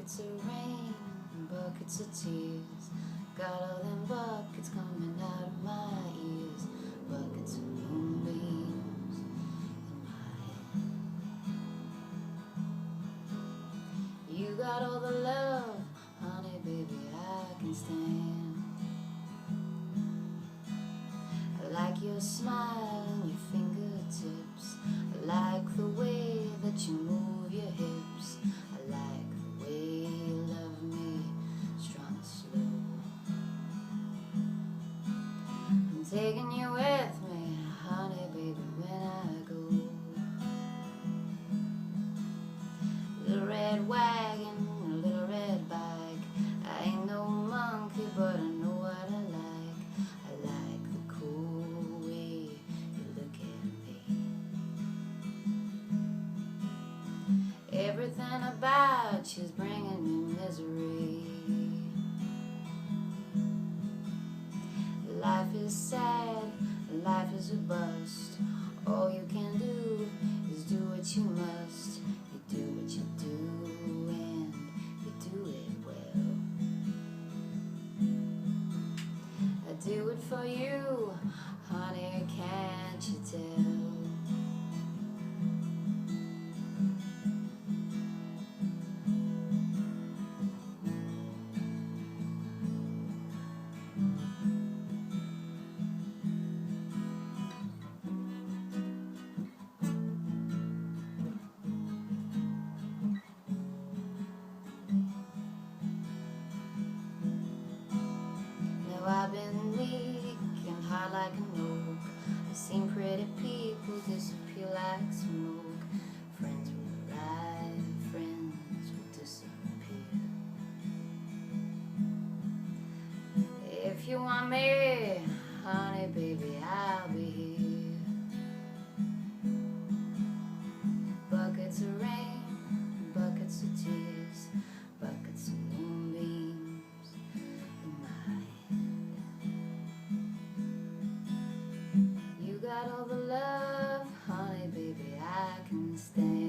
Buckets of rain and buckets of tears. Got all them buckets coming out of my ears. Buckets of moonbeams in my head. You got all the love, honey baby, I can stand. I like your smile and your fingertips. I like the way that you move your hips. I like the way you love me, strong and slow. I'm taking you with me, honey baby, when I go. Little red wagon, a little red bike. I ain't no monkey, but I know what I like. I like the cool way you look at me. Everything about you's bringing me misery. Life is sad, life is a bust. All you can do is do what you must. You do what you do and you do it well. I do it for you, honey, can't you tell? I've been weak and hard like an oak. I've seen pretty people disappear like smoke. Friends will arrive, friends will disappear. If you want me, honey baby, I'll be here. Buckets of rain, buckets of tears, buckets of moonbeams in my head. You got all the love, honey baby, I can stand.